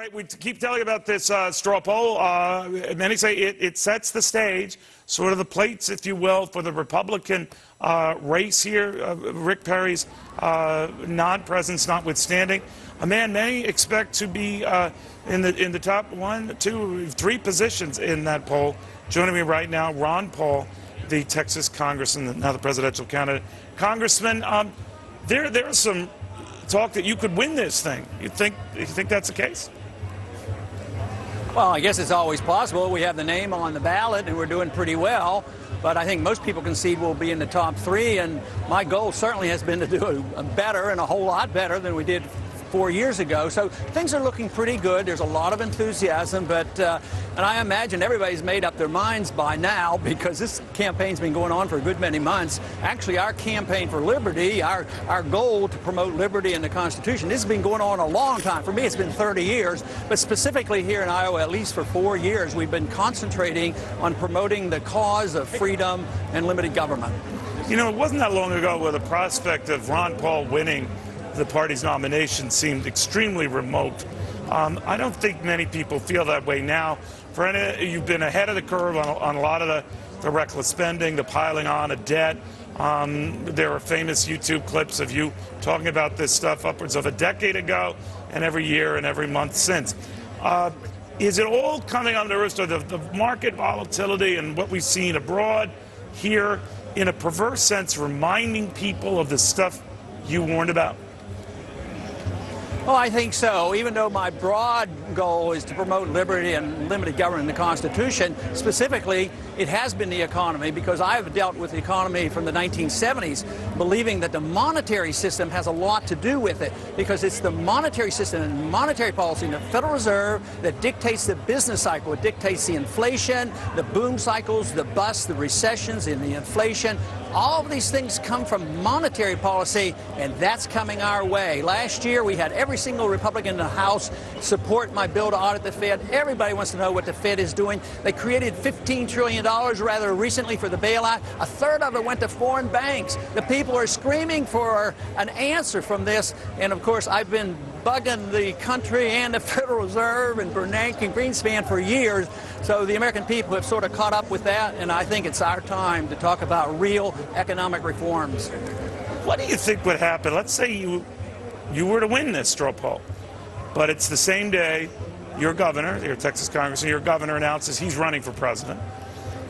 right, we keep telling about this straw poll. Many say it sets the stage, sort of the plates, if you will, for the Republican race here. Rick Perry's non-presence notwithstanding. A man many expect to be in the top 1, 2, 3 positions in that poll. Joining me right now, Ron Paul, the Texas congressman, now the presidential candidate. Congressman, there's some talk that you could win this thing. You think that's the case? Well, I guess it's always possible. We have the name on the ballot, and we're doing pretty well. But I think most people concede we'll be in the top 3, and my goal certainly has been to do better and a whole lot better than we did 4 years ago. So things are looking pretty good. There's a lot of enthusiasm, but and I imagine everybody's made up their minds by now, because this campaign's been going on for a good many months. Actually, our campaign for liberty, our goal to promote liberty and the Constitution, this has been going on a long time. For me, it's been 30 years, but specifically here in Iowa, at least for 4 years, we've been concentrating on promoting the cause of freedom and limited government. You know, it wasn't that long ago where the prospect of Ron Paul winning the party's nomination seemed extremely remote. I don't think many people feel that way now. You've been ahead of the curve on a lot of the reckless spending, the piling on of debt. There are famous YouTube clips of you talking about this stuff upwards of a decade ago, and every year and every month since. Is it all coming under risk of the market volatility and what we've seen abroad here, in a perverse sense, reminding people of the stuff you warned about? Well, I think so. Even though my broad goal is to promote liberty and limited government in the Constitution, specifically, it has been the economy, because I've dealt with the economy from the 1970s, believing that the monetary system has a lot to do with it, because it's the monetary system and monetary policy and the Federal Reserve that dictates the business cycle. It dictates the inflation, the boom cycles, the busts, the recessions, and the inflation. All of these things come from monetary policy, and that's coming our way. Last year, we had every single Republican in the House support my bill to audit the Fed. Everybody wants to know what the Fed is doing. They created $15 trillion rather recently for the bailout. A third of it went to foreign banks. The people are screaming for an answer from this, and of course, I've been bugging the country and the Federal Reserve and Bernanke and Greenspan for years. So the American people have sort of caught up with that, and I think it's our time to talk about real economic reforms. What do you think would happen? Let's say you were to win this straw poll, but it's the same day your governor, your Texas congressman, your governor announces he's running for president,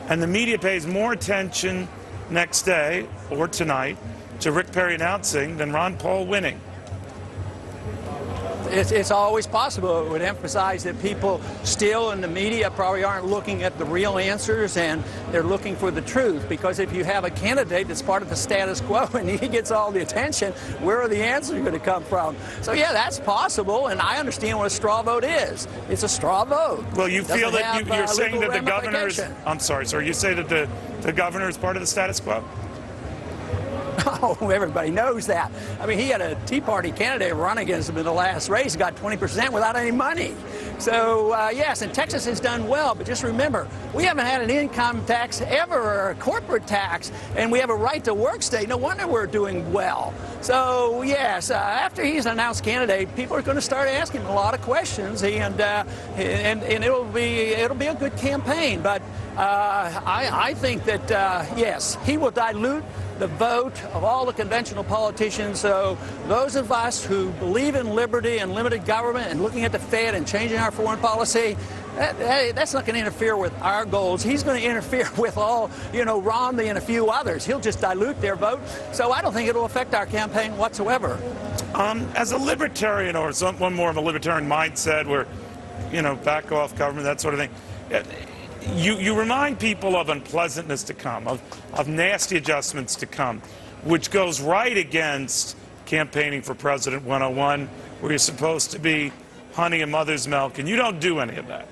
and the media pays more attention next day or tonight to Rick Perry announcing than Ron Paul winning. It's always possible. It would emphasize that people still in the media probably aren't looking at the real answers, and they're looking for the truth. Because if you have a candidate that's part of the status quo and he gets all the attention, where are the answers going to come from? So yeah, that's possible, and I understand what a straw vote is. It's a straw vote. Well, you feel that you're saying that the governor is... I'm sorry, sir. You say that the governor is part of the status quo? Oh, everybody knows that. I mean, he had a Tea Party candidate run against him in the last race, got 20% without any money. So, yes, and Texas has done well, but just remember, we haven't had an income tax ever, or a corporate tax, and we have a right-to-work state. No wonder we're doing well. So, yes, after he's an announced candidate, people are going to start asking him a lot of questions, and it'll be a good campaign. But I think that, yes, he will dilute the vote of all the conventional politicians. So those of us who believe in liberty and limited government and looking at the Fed and changing our foreign policy, that's not going to interfere with our goals. He's going to interfere with all, Romney and a few others. He'll just dilute their vote. So I don't think it'll affect our campaign whatsoever. As a libertarian, or one more of a libertarian mindset where, back off government, that sort of thing, you remind people of unpleasantness to come, of nasty adjustments to come, which goes right against campaigning for President 101, where you're supposed to be honey and mother's milk, and you don't do any of that.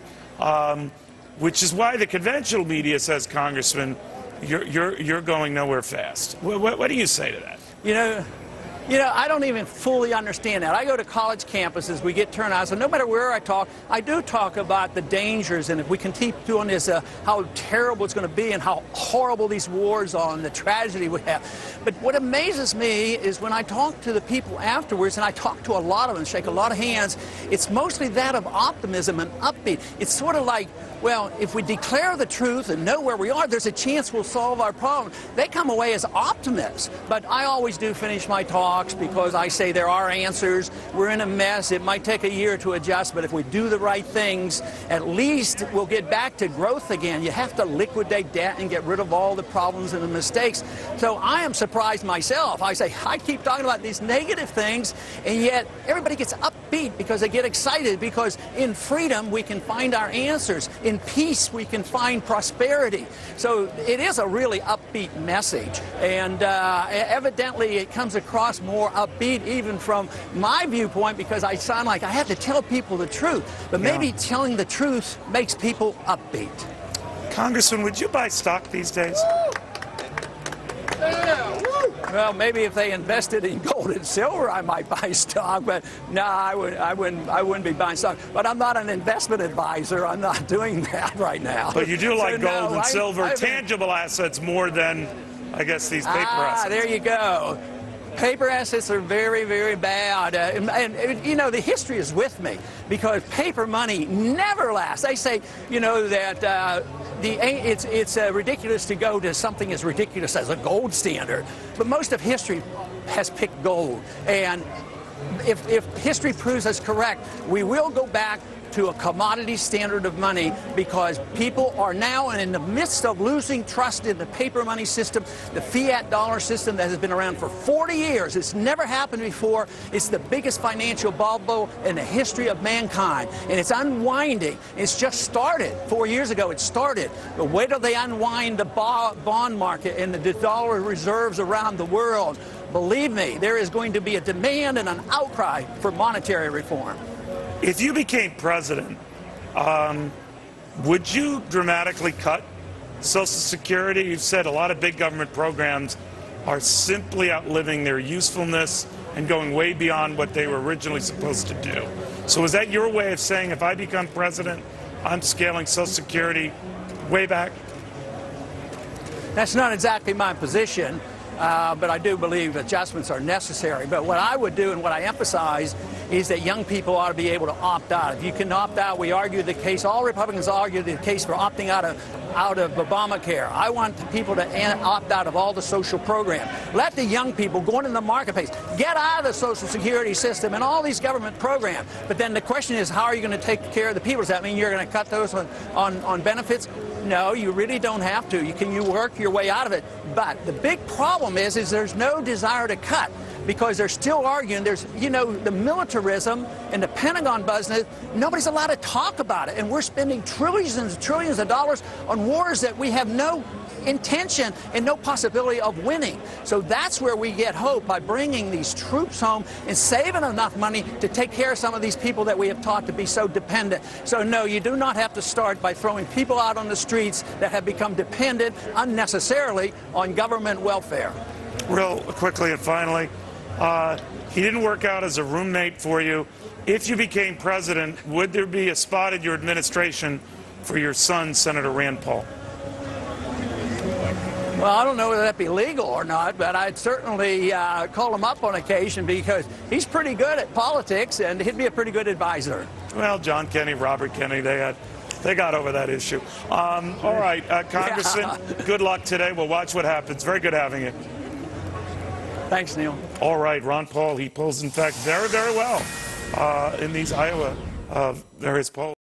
Which is why the conventional media says, Congressman, you're going nowhere fast. What do you say to that? You know, I don't even fully understand that. I go to college campuses, we get turnout, so no matter where I talk, I do talk about the dangers, and if we can keep doing this, how terrible it's going to be and how horrible these wars are and the tragedy we have. But what amazes me is when I talk to the people afterwards, and I talk to a lot of them, shake a lot of hands, it's mostly that of optimism and upbeat. It's sort of like, well, if we declare the truth and know where we are, there's a chance we'll solve our problem. They come away as optimists. But I always do finish my talks because I say there are answers. We're in a mess. It might take a year to adjust, but if we do the right things, at least we'll get back to growth again. You have to liquidate debt and get rid of all the problems and the mistakes. So I am surprised myself. I say, I keep talking about these negative things, and yet everybody gets upbeat because they get excited, because in freedom we can find our answers. In peace we can find prosperity. So it is a really upbeat message, and evidently it comes across more upbeat even from my viewpoint, because I sound like I have to tell people the truth, but maybe telling the truth makes people upbeat. Congressman, would you buy stock these days? Well, maybe if they invested in gold and silver, I might buy stock, but no, I wouldn't be buying stock. But I'm not an investment advisor. I'm not doing that right now. But you do like gold and silver, tangible assets, more than, I guess, these paper assets. There you go. Paper assets are very, very bad. And, you know, the history is with me, because paper money never lasts. They say, you know, that it's ridiculous to go to something as ridiculous as a gold standard. But most of history has picked gold. And if history proves us correct, we will go back to a commodity standard of money, because people are now in the midst of losing trust in the paper money system, the fiat dollar system that has been around for 40 years. It's never happened before. It's the biggest financial bubble in the history of mankind, and it's unwinding. It's just started. 4 years ago it started. But wait till they unwind the bond market and the dollar reserves around the world. Believe me, there is going to be a demand and an outcry for monetary reform. If you became president, would you dramatically cut Social Security? You've said a lot of big government programs are simply outliving their usefulness and going way beyond what they were originally supposed to do. So is that your way of saying, if I become president, I'm scaling Social Security way back? That's not exactly my position. But I do believe adjustments are necessary. But what I would do and what I emphasize is that young people ought to be able to opt out. If you can opt out, we argue the case, all Republicans argue the case for opting out of Obamacare. I want the people to opt out of all the social programs. Let the young people go into the marketplace, get out of the Social Security system and all these government programs. But then the question is, how are you going to take care of the people? Does that mean you're going to cut those on benefits? No, you really don't have to. You work your way out of it. But the big problem is there's no desire to cut, because they're still arguing. There's, you know, the militarism and the Pentagon business, nobody's allowed to talk about it. And we're spending trillions and trillions of dollars on wars that we have no intention and no possibility of winning. So that's where we get hope, by bringing these troops home and saving enough money to take care of some of these people that we have taught to be so dependent. So no, you do not have to start by throwing people out on the streets that have become dependent unnecessarily on government welfare. Real quickly and finally, he didn't work out as a roommate for you. If you became president, would there be a spot in your administration for your son, Senator Rand Paul? Well, I don't know whether that be legal or not, but I'd certainly call him up on occasion, because he's pretty good at politics and he'd be a pretty good advisor. Well, John Kennedy, Robert Kennedy, they got over that issue. All right, Congressman, good luck today. We'll watch what happens. Very good having you. Thanks, Neil. All right, Ron Paul, he polls, in fact, very, very well in these Iowa various polls.